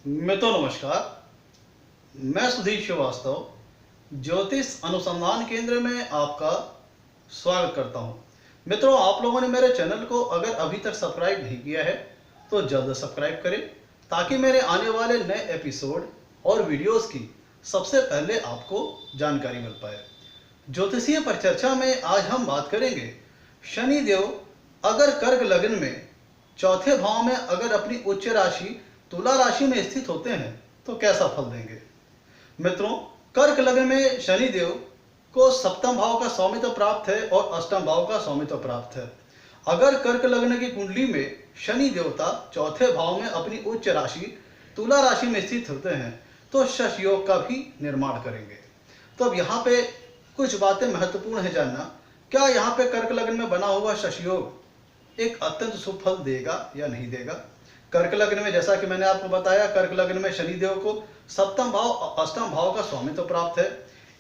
मित्रों नमस्कार। मैं सुधीर श्रीवास्तव ज्योतिष अनुसंधान केंद्र में आपका स्वागत करता हूं। मित्रों, आप लोगों ने मेरे चैनल को अगर अभी तक सब्सक्राइब नहीं किया है तो जल्द सब्सक्राइब करें ताकि मेरे आने वाले नए एपिसोड और वीडियोस की सबसे पहले आपको जानकारी मिल पाए। ज्योतिषीय परिचर्चा में आज हम बात करेंगे शनि देव अगर कर्क लग्न में चौथे भाव में अगर अपनी उच्च राशि तुला राशि में स्थित होते हैं तो कैसा फल देंगे। मित्रों, कर्क लग्न में शनि देव को सप्तम भाव का स्वामित्व प्राप्त है और अष्टम भाव का स्वामित्व प्राप्त है। अगर कर्क लग्न की कुंडली में शनि देवता चौथे भाव में अपनी उच्च राशि तुला राशि में स्थित होते हैं तो शश योग का भी निर्माण करेंगे। तो अब यहाँ पे कुछ बातें महत्वपूर्ण है जानना। क्या यहाँ पे कर्क लग्न में बना हुआ शश योग एक अत्यंत शुभ फल देगा या नहीं देगा। कर्क लग्न में जैसा कि मैंने आपको बताया, कर्क लग्न में शनि देव को सप्तम भाव अष्टम भाव का स्वामित्व प्राप्त है।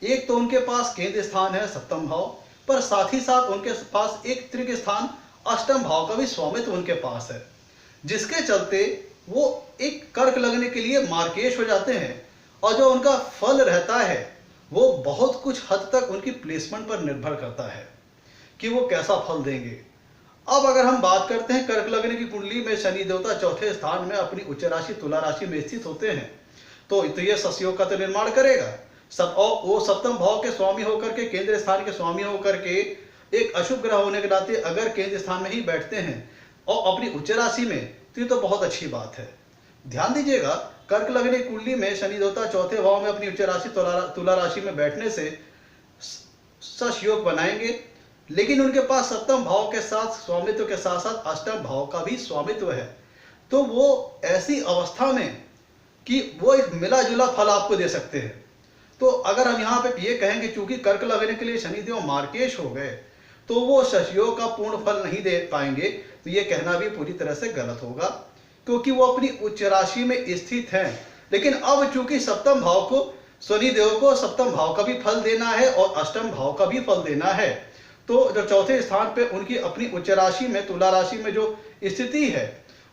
एक तो उनके पास केंद्र स्थान है सप्तम भाव, पर साथ ही साथ उनके पास एक त्रिक स्थान अष्टम भाव का भी स्वामित्व उनके पास है, जिसके चलते वो एक कर्क लगने के लिए मार्केश हो जाते हैं। और जो उनका फल रहता है वो बहुत कुछ हद तक उनकी प्लेसमेंट पर निर्भर करता है कि वो कैसा फल देंगे। अब अगर हम बात करते हैं कर्क लग्न की कुंडली में शनि देवता चौथे स्थान में अपनी उच्च राशि तुला राशि में स्थित होते हैं तो ये सस्योग का तो निर्माण करेगा। सब और वो सप्तम भाव के स्वामी होकर के केंद्र स्थान के स्वामी होकर के एक अशुभ ग्रह होने के नाते अगर केंद्र स्थान में ही बैठते हैं और अपनी उच्च राशि में तो ये तो बहुत अच्छी बात है। ध्यान दीजिएगा, कर्क लग्न की कुंडली में शनि देवता चौथे भाव में अपनी उच्च राशि तुला राशि में बैठने से सस्योग बनाएंगे, लेकिन उनके पास सप्तम भाव के साथ स्वामित्व के साथ साथ अष्टम भाव का भी स्वामित्व है। तो वो ऐसी अवस्था में कि वो एक मिला जुला फल आपको दे सकते हैं। तो अगर हम यहाँ पे ये कहेंगे चूंकि कर्क लगने के लिए शनिदेव मार्केश हो गए तो वो शशयोग का पूर्ण फल नहीं दे पाएंगे, तो ये कहना भी पूरी तरह से गलत होगा, क्योंकि वो अपनी उच्च राशि में स्थित हैं। लेकिन अब चूंकि सप्तम भाव को शनिदेव को सप्तम भाव का भी फल देना है और अष्टम भाव का भी फल देना है, तो जो चौथे स्थान पे उनकी अपनी उच्च राशि में तुला राशि में जो स्थिति है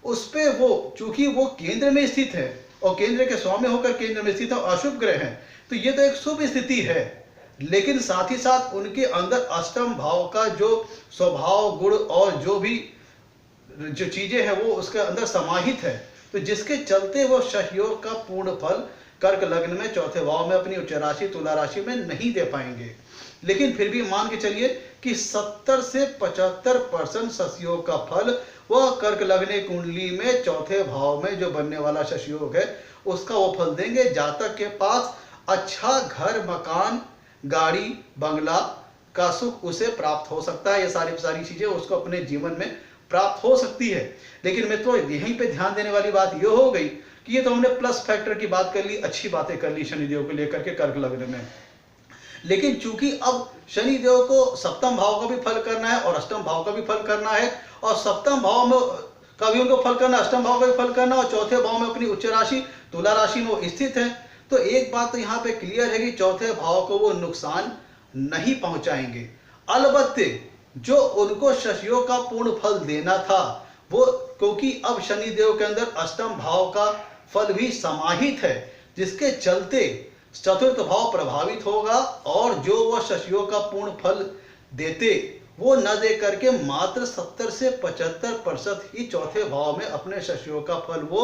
उस पे वो चूंकि वो केंद्र में स्थित है और केंद्र के स्वामी होकर केंद्र में स्थित है और अशुभ ग्रह हैं, तो ये तो एक शुभ स्थिति है। लेकिन साथ ही साथ उनके अंदर अष्टम भाव का जो स्वभाव गुण और जो भी जो चीजें हैं वो उसके अंदर समाहित है, तो जिसके चलते वो सहयोग का पूर्ण फल कर्क लग्न में चौथे भाव में अपनी उच्च राशि तुला राशि में नहीं दे पाएंगे। लेकिन फिर भी मान के चलिए कि 70 से 75% सस्योग का फल वह कर्क लग्न कुंडली में चौथे भाव में जो बनने वाला सस्योग है उसका वो फल देंगे। जातक के पास अच्छा घर मकान गाड़ी बंगला का सुख उसे प्राप्त हो सकता है। ये सारी चीजें उसको अपने जीवन में प्राप्त हो सकती है। लेकिन मित्रों, यहीं पे ध्यान देने वाली बात यह हो गई कि ये तो हमने प्लस फैक्टर की बात कर ली, अच्छी बातें कर ली शनिदेव को लेकर के कर्क लग्न में। लेकिन चूंकि अब शनि देव को सप्तम भाव का भी फल करना है और अष्टम भाव का भी फल करना है, और सप्तम भाव में का भी उनको फल करना, अष्टम भाव का भी फल करना, और चौथे भाव में अपनी उच्च राशि तुला राशि में वो स्थित है, तो एक बात तो यहाँ पे क्लियर है कि चौथे भाव को वो नुकसान नहीं पहुंचाएंगे। अलबत्ते जो उनको शशयोग का पूर्ण फल देना था वो, क्योंकि अब शनि देव के अंदर अष्टम भाव का फल भी समाहित है, जिसके चलते चतुर्थ भाव प्रभावित होगा और जो वह शशियोग का पूर्ण फल देते वो न दे करके मात्र 70 से 75% ही चौथे भाव में अपने शशियोग का फल वो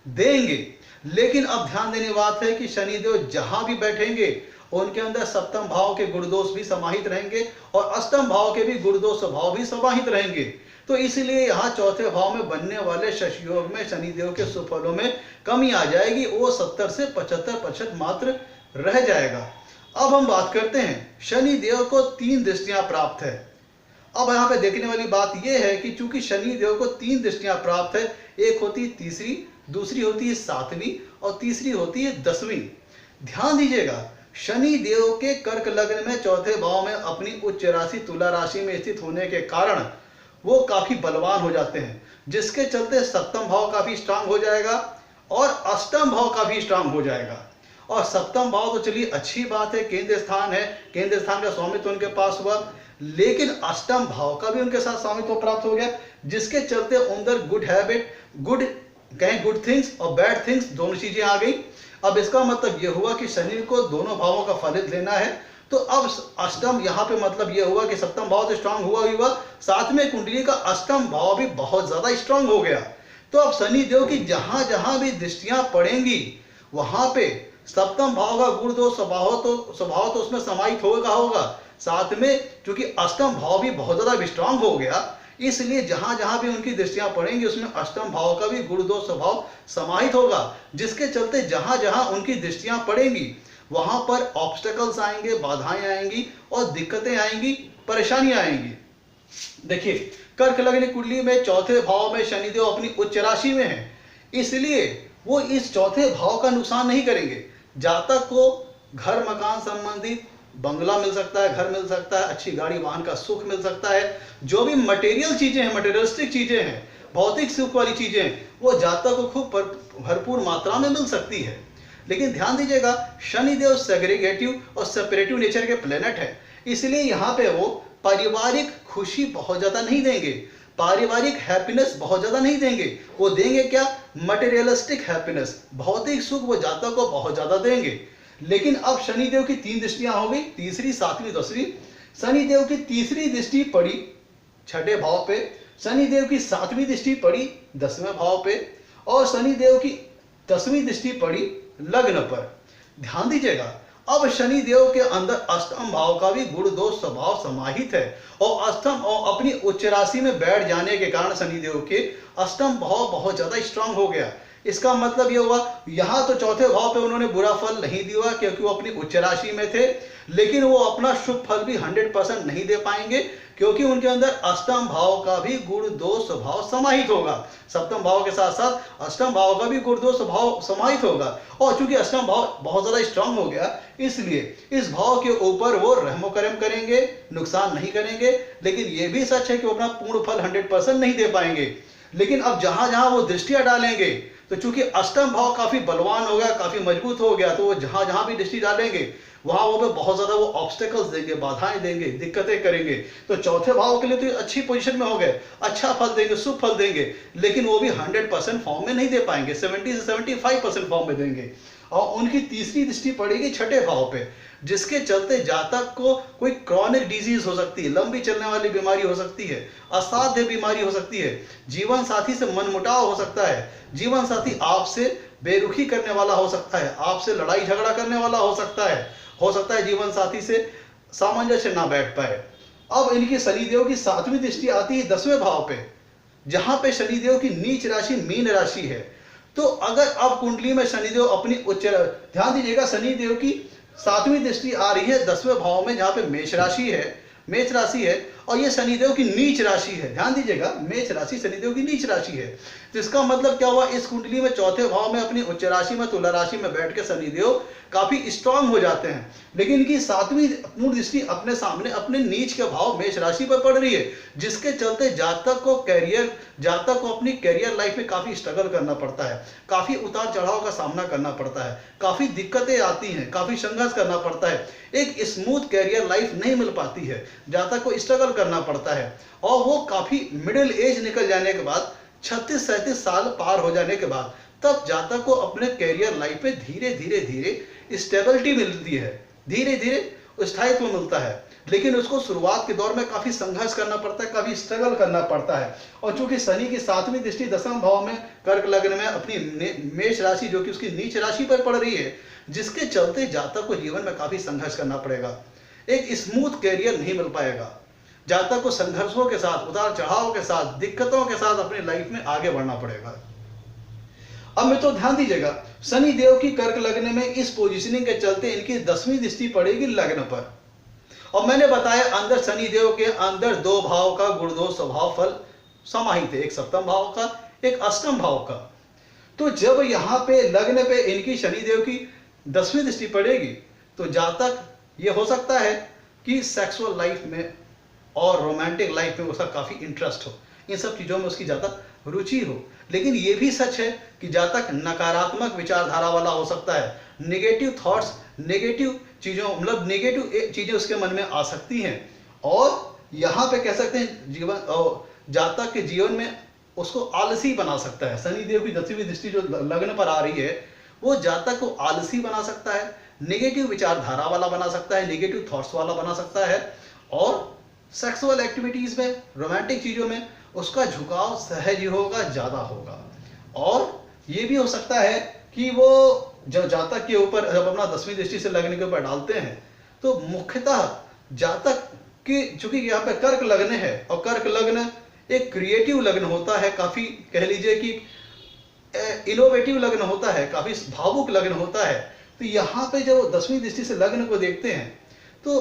देंगे। लेकिन अब ध्यान देने बात है कि शनिदेव जहां भी बैठेंगे उनके अंदर सप्तम भाव के गुणदोष भी समाहित रहेंगे और अष्टम भाव के भी गुणदोष स्वभाव भी समाहित रहेंगे। तो इसलिए यहाँ चौथे भाव में बनने वाले शशयोग में शनिदेव के सुफलों में कमी आ जाएगी, वो 70 से 75% मात्र रह जाएगा। अब हम बात करते हैं शनि देव को 3 दृष्टियां प्राप्त है। अब यहाँ पे देखने वाली बात यह है कि चूंकि शनि देव को 3 दृष्टियां प्राप्त है, एक होती है तीसरी, दूसरी होती है 7वीं और तीसरी होती है 10वीं। ध्यान दीजिएगा, शनि देव के कर्क लग्न में चौथे भाव में अपनी उच्च राशि तुला राशि में स्थित होने के कारण वो काफी बलवान हो जाते हैं, जिसके चलते सप्तम भाव काफी स्ट्रांग हो जाएगा और अष्टम भाव काफी स्ट्रांग हो जाएगा। और सप्तम भाव तो चलिए अच्छी बात है, केंद्र स्थान है, केंद्र स्थान का स्वामित्व उनके पास हुआ, लेकिन अष्टम भाव का भी उनके साथ स्वामित्व प्राप्त हो गया, जिसके चलते अंदर गुड हैबिट गुड कहें गुड थिंग्स और बैड थिंग्स दोनों चीजें आ गई। अब इसका मतलब यह हुआ कि शनि को दोनों भावों का फलित लेना है। तो अब अष्टम यहाँ पे मतलब यह हुआ कि सप्तम भाव तो स्ट्रांग हुआ ही हुआ, साथ में कुंडली का अष्टम भाव भी बहुत ज्यादा स्ट्रांग हो गया। तो अब शनि देव की जहां जहां भी दृष्टियां पड़ेंगी वहां पे सप्तम भाव का गुण दोष स्वभाव तो उसमें समाहित होगा। साथ में चूंकि अष्टम भाव भी बहुत ज्यादा स्ट्रांग हो गया, इसलिए जहां जहां भी उनकी दृष्टियां पड़ेंगी उसमें अष्टम भाव का भी गुण दोष स्वभाव समाहित होगा, जिसके चलते जहां जहां उनकी दृष्टियां पड़ेंगी वहां पर ऑब्स्टेकल्स आएंगे, बाधाएं आएंगी और दिक्कतें आएंगी, परेशानियां आएंगी। देखिए, कर्क लग्न कुंडली में चौथे भाव में शनिदेव अपनी उच्च राशि में है, इसलिए वो इस चौथे भाव का नुकसान नहीं करेंगे। जातक को घर मकान संबंधित बंगला मिल सकता है, घर मिल सकता है, अच्छी गाड़ी वाहन का सुख मिल सकता है। जो भी मटेरियल चीजें हैं, मटेरियलिस्टिक चीजें हैं, भौतिक सुख वाली चीजें हैं, वो जातक को खूब भरपूर मात्रा में मिल सकती है। लेकिन ध्यान दीजिएगा, शनिदेव सेग्रीगेटिव और सेपरेटिव नेचर के प्लेनेट है, इसलिए यहाँ पे वो पारिवारिक खुशी बहुत ज्यादा नहीं देंगे, पारिवारिक हैप्पीनेस बहुत ज्यादा नहीं देंगे। वो देंगे क्या? मटेरियलिस्टिक हैप्पीनेस, भौतिक सुख वो जातक को बहुत ज्यादा देंगे। लेकिन अब शनिदेव की 3 दृष्टियां हो गई, तीसरी, सातवीं, 10वीं। शनिदेव की तीसरी दृष्टि पड़ी छठे भाव पे, शनिदेव की 7वीं दृष्टि पड़ी 10वें भाव पे, और शनिदेव की 10वीं दृष्टि पड़ी लग्न पर। ध्यान दीजिएगा, अब शनिदेव के अंदर अष्टम भाव का भी गुण दोष स्वभाव समाहित है, और अष्टम और अपनी उच्च राशि में बैठ जाने के कारण शनिदेव के अष्टम भाव बहुत ज्यादा स्ट्रांग हो गया। इसका मतलब यह हुआ, यहां तो चौथे भाव पे उन्होंने बुरा फल नहीं दिया क्योंकि वो अपनी उच्च राशि में थे, लेकिन वो अपना शुभ फल भी 100% नहीं दे पाएंगे क्योंकि उनके अंदर अष्टम भाव का भी गुण दोष स्वभाव समाहित होगा। सप्तम भाव के साथ साथ अष्टम भाव का भी गुण दोष स्वभाव समाहित होगा, और चूंकि अष्टम भाव बहुत ज्यादा स्ट्रांग हो गया, इसलिए इस भाव के ऊपर वो रहमो करम करेंगे, नुकसान नहीं करेंगे। लेकिन यह भी सच है कि वो अपना पूर्ण फल 100% नहीं दे पाएंगे। लेकिन अब जहां जहां वो दृष्टियां डालेंगे, तो चूंकि अष्टम भाव काफी बलवान हो गया, काफी मजबूत हो गया, तो वो जहां जहां भी दृष्टि डालेंगे वहां वो बहुत ज्यादा वो ऑब्स्टेकल्स देंगे, बाधाएं देंगे, दिक्कतें करेंगे। तो चौथे भाव के लिए तो अच्छी पोजीशन में हो गए, अच्छा फल देंगे, शुभ फल देंगे, लेकिन वो भी 100% फॉर्म में नहीं दे पाएंगे, 70 से 75% फॉर्म में देंगे। और उनकी तीसरी दृष्टि पड़ेगी छठे भाव पे, जिसके चलते जातक को कोई क्रॉनिक डिजीज हो सकती है, लंबी चलने वाली बीमारी हो सकती है, असाध्य बीमारी हो सकती है, जीवन साथी से मनमुटाव हो सकता है, जीवन साथी आपसे बेरुखी करने वाला हो सकता है, आपसे लड़ाई झगड़ा करने वाला हो सकता है जीवन साथी से सामंजस्य ना बैठ पाए। अब इनकी शनिदेव की 7वीं दृष्टि आती है 10वें भाव पे, जहां पे शनिदेव की नीच राशि मीन राशि है। तो अगर अब कुंडली में शनिदेव अपनी उच्च, ध्यान दीजिएगा, शनिदेव की 7वीं दृष्टि आ रही है 10वें भाव में, जहां पे मेष राशि है, और ये शनिदेव की नीच राशि है। ध्यान दीजिएगा, मेष राशि शनिदेव की नीच राशि है। तो इसका मतलब क्या हुआ, इस कुंडली में चौथे भाव में अपनी उच्च राशि में तुला राशि में बैठ के शनिदेव काफी स्ट्रांग हो जाते हैं। लेकिन इनकी 7वीं पूर्ण दृष्टि अपने सामने अपने नीच के भाव मेष राशि पर पड़ रही है, जिसके चलते जातक को अपनी कैरियर लाइफ में काफी स्ट्रगल करना पड़ता है, काफी उतार चढ़ाव का सामना करना पड़ता है, काफी दिक्कतें आती हैं, काफी संघर्ष करना पड़ता है, एक स्मूथ कैरियर लाइफ नहीं मिल पाती है, जातक को स्ट्रगल करना पड़ता है। और वो काफी मिडिल एज निकल जाने के बाद, 36-37 साल पार हो जाने के बाद, तब जातक को अपने कैरियर लाइफ में धीरे धीरे स्टेबिलिटी मिलती है, धीरे धीरे स्थायित्व मिलता है। लेकिन उसको शुरुआत के दौर में काफी संघर्ष करना पड़ता है, काफी स्ट्रगल करना पड़ता है। और चूंकि शनि की 7वीं दृष्टि 10वें भाव में कर्क लग्न में अपनी मेष राशि जो कि उसकी नीच राशि पर पड़ रही है, जिसके चलते जातक को जीवन में काफी संघर्ष करना पड़ेगा, एक स्मूथ कैरियर नहीं मिल पाएगा। जातक को संघर्षों के साथ, उतार चढ़ाव के साथ, दिक्कतों के साथ अपनी लाइफ में आगे बढ़ना पड़ेगा। अब मित्रों ध्यान दीजिएगा, शनि देव की कर्क लग्न में इस पोजीशनिंग के चलते इनकी 10वीं दृष्टि पड़ेगी लग्न पर। और मैंने बताया अंदर शनि देव के अंदर 2 भाव का गुण दोष स्वभाव फल समाहित है, एक सप्तम भाव का, एक अष्टम भाव का। तो जब यहाँ पे लग्न पे इनकी शनि देव की 10वीं दृष्टि पड़ेगी, तो जातक ये हो सकता है कि सेक्सुअल लाइफ में और रोमांटिक लाइफ में उसका काफी इंटरेस्ट हो, इन सब चीजों में उसकी ज्यादा रुचि हो। लेकिन यह भी सच है कि जातक नकारात्मक विचारधारा वाला हो सकता है, नेगेटिव थॉट्स, नेगेटिव चीजों, मतलब नेगेटिव चीजें उसके मन में आ सकती हैं। और यहाँ पे कह सकते हैं जातक के जीवन में उसको आलसी बना सकता है। शनिदेव की 10वीं दृष्टि जो लग्न पर आ रही है वो जातक को आलसी बना सकता है, नेगेटिव विचारधारा वाला बना सकता है, नेगेटिव थॉट्स वाला बना सकता है, और सेक्सुअल एक्टिविटीज में, रोमांटिक चीजों में उसका झुकाव सहज ही होगा, ज्यादा होगा। और ये भी हो सकता है कि वो जब जातक के ऊपर जब अपना 10वीं दृष्टि से लग्न के ऊपर डालते हैं तो मुख्यतः जातक की, चूंकि यहाँ पे कर्क लग्न है और कर्क लग्न एक क्रिएटिव लग्न होता है, काफी कह लीजिए कि इनोवेटिव लग्न होता है, काफी भावुक लग्न होता है। तो यहाँ पे जब 10वीं दृष्टि से लग्न को देखते हैं तो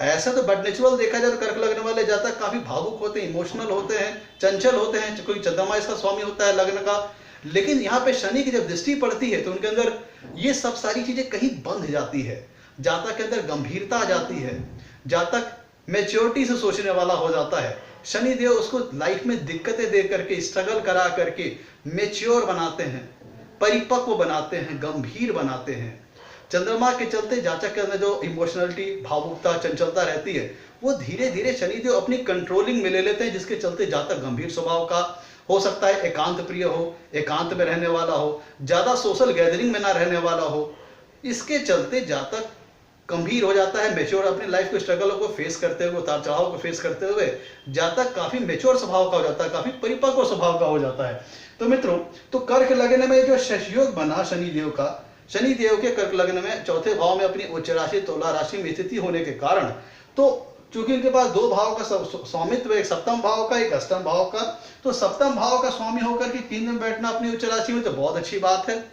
ऐसा तो बट नेचुरल देखा जाए तो कर्क लग्न वाले जातक काफी भावुक होते हैं, इमोशनल होते हैं, चंचल होते हैं, कोई चंद्रमा इसका स्वामी होता है लग्न का। लेकिन यहाँ पे शनि की जब दृष्टि पड़ती है तो उनके अंदर ये सब सारी चीजें कहीं बंध जाती है, जातक के अंदर गंभीरता आ जाती है, जातक मैच्योरिटी से सोचने वाला हो जाता है। शनि देव उसको लाइफ में दिक्कतें दे करके, स्ट्रगल करा करके मैच्योर बनाते हैं, परिपक्व बनाते हैं, गंभीर बनाते हैं। चंद्रमा के चलते जातक के अंदर जो इमोशनलिटी, भावुकता, चंचलता रहती है वो धीरे धीरे शनिदेव अपनी कंट्रोलिंग में ले लेते हैं, जिसके चलते जातक गंभीर स्वभाव का हो सकता है, एकांत प्रिय हो, एकांत में रहने वाला हो, ज्यादा सोशल गैदरिंग में ना रहने वाला हो। इसके चलते जातक गंभीर हो जाता है, मेच्योर, अपनी लाइफ के स्ट्रगलों को फेस करते हुए, उतार चढ़ाव को फेस करते हुए जातक काफी मेच्योर स्वभाव का हो जाता है, काफी परिपक्व स्वभाव का हो जाता है। तो मित्रों, तो कर्क लग्न में जो सहयोग बना शनिदेव का, शनिदेव के कर्क लग्न में चौथे भाव में अपनी उच्च राशि तुला राशि में स्थिति होने के कारण, तो चूंकि उनके पास दो भाव का स्वामित्व, एक सप्तम भाव का, एक अष्टम भाव का, तो सप्तम भाव का स्वामी होकर के केंद्र में बैठना अपनी उच्च राशि में तो बहुत अच्छी बात है।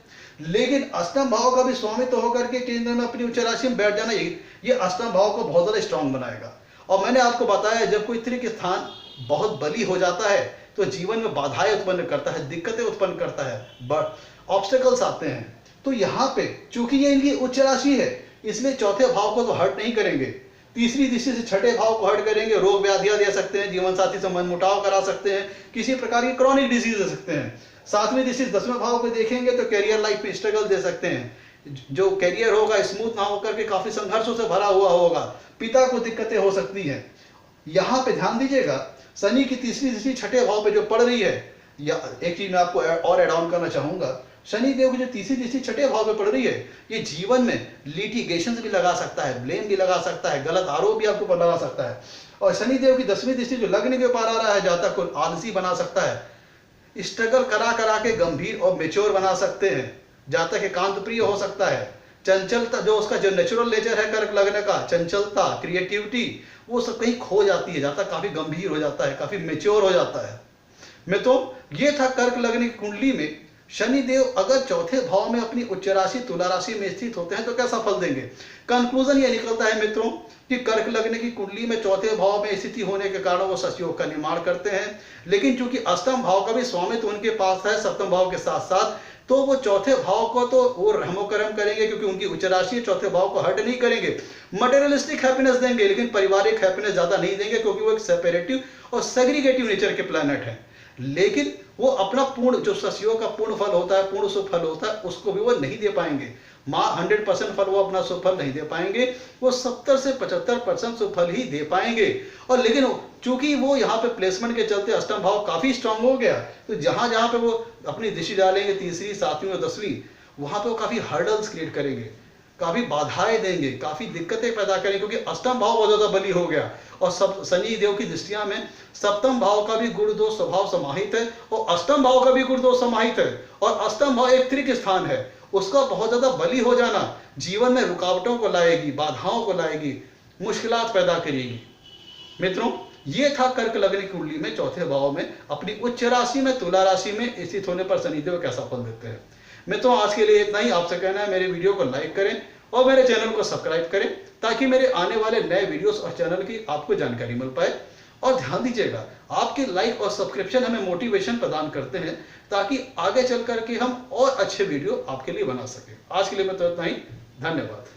लेकिन अष्टम भाव का भी स्वामित्व होकर के केंद्र में अपनी उच्च राशि में बैठ जाना, ये अष्टम भाव को बहुत ज्यादा स्ट्रांग बनाएगा। और मैंने आपको बताया, जब कोई त्रिक स्थान बहुत बली हो जाता है तो जीवन में बाधाएं उत्पन्न करता है, दिक्कतें उत्पन्न करता है, ऑब्स्टेकल्स आते हैं। तो यहाँ पे चूंकि ये इनकी उच्च राशि है इसलिए चौथे भाव को तो हर्ट नहीं करेंगे, तीसरी दृष्टि से छठे भाव को हर्ट करेंगे, रोग व्याधियां दे सकते हैं, जीवन साथी से मनमुटाव करा सकते हैं, किसी प्रकार की क्रॉनिक डिजीज दे सकते हैं। सातवीं दृष्टि से 10वें भाव को देखेंगे तो कैरियर लाइफ में स्ट्रगल दे सकते हैं, जो कैरियर होगा स्मूथ ना होकर के काफी संघर्षों से भरा हुआ होगा, पिता को दिक्कतें हो सकती हैं। यहाँ पे ध्यान दीजिएगा, शनि की तीसरी दृष्टि छठे भाव पे जो पड़ रही है, या एक चीज मैं आपको और एड ऑन करना चाहूंगा, शनि देव की जो तीसरी दृष्टि छठे भाव पे पड़ रही है, ये जीवन में लिटिगेशन भी लगा सकता है, ब्लेम भी लगा सकता है, गलत आरोप भी आपको लगा सकता है। और शनि देव की 10वीं दृष्टि जो लग्न के ऊपर आ रहा है, जातक को आलसी बना सकता है, स्ट्रगल करा करा के गंभीर और मेच्योर बना सकते हैं, जातक एकांत प्रिय हो सकता है, चंचलता जो उसका जो नेचुरल नेचर है कर्क लग्न का, चंचलता, क्रिएटिविटी, वो सब कहीं खो जाती है, जातक काफी गंभीर हो जाता है, काफी मेच्योर हो जाता है। मित्रों, ये था कर्क लग्न की कुंडली में शनि देव अगर चौथे भाव में अपनी उच्च राशि तुला राशि में स्थित होते हैं तो कैसा फल देंगे। कंक्लूजन ये निकलता है मित्रों कि कर्क लग्न की कुंडली में चौथे भाव में स्थिति होने के कारण वो सतयोग का निर्माण करते हैं, लेकिन चूंकि अष्टम भाव का भी स्वामित्व उनके पास है सप्तम भाव के साथ साथ, तो वो चौथे भाव को तो वो रहमो करम करेंगे क्योंकि उनकी उच्च राशि चौथे भाव को हर्ट नहीं करेंगे, मटेरियलिस्टिक हैप्पीनेस देंगे, लेकिन पारिवारिक हैप्पीनेस ज्यादा नहीं देंगे क्योंकि वो एक सेपरेटिव और सेग्रीगेटिव नेचर के प्लैनेट है। लेकिन वो अपना पूर्ण जो सतयोग का पूर्ण फल होता है, पूर्ण सुफल होता है, उसको भी वो नहीं दे पाएंगे। 100% फल वो अपना सुफल नहीं दे पाएंगे, वो 70 से 75% सुफल ही दे पाएंगे। और लेकिन चूंकि वो यहाँ पे प्लेसमेंट के चलते अष्टम भाव काफी स्ट्रांग हो गया, तो जहां जहां पे वो अपनी दृष्टि डालेंगे, तीसरी, सातवीं और 10वीं, वहां पे वो काफी हर्डल्स क्रिएट करेंगे, काफी बाधाएं देंगे, काफी दिक्कतें पैदा करेंगे, क्योंकि अष्टम भाव बहुत ज्यादा बली हो गया। और सब शनि देव की दृष्टिया में सप्तम भाव का भी गुण दोष स्वभाव समाहित है और अष्टम भाव का भी गुण दोष समाहित है, और अष्टम भाव एक त्रिक स्थान है, उसका बहुत ज्यादा बली हो जाना जीवन में रुकावटों को लाएगी, बाधाओं को लाएगी, मुश्किलात पैदा करेगी। मित्रों, ये था कर्क लग्न की कुंडली में चौथे भाव में अपनी उच्च राशि में तुला राशि में स्थित होने पर शनिदेव कैसा फल देते हैं। मित्रों, आज के लिए इतना ही। आपसे कहना है मेरे वीडियो को लाइक करें और मेरे चैनल को सब्सक्राइब करें ताकि मेरे आने वाले नए वीडियोस और चैनल की आपको जानकारी मिल पाए। और ध्यान दीजिएगा, आपके लाइक और सब्सक्रिप्शन हमें मोटिवेशन प्रदान करते हैं ताकि आगे चल करके हम और अच्छे वीडियो आपके लिए बना सकें। आज के लिए मैं तो इतना ही। धन्यवाद।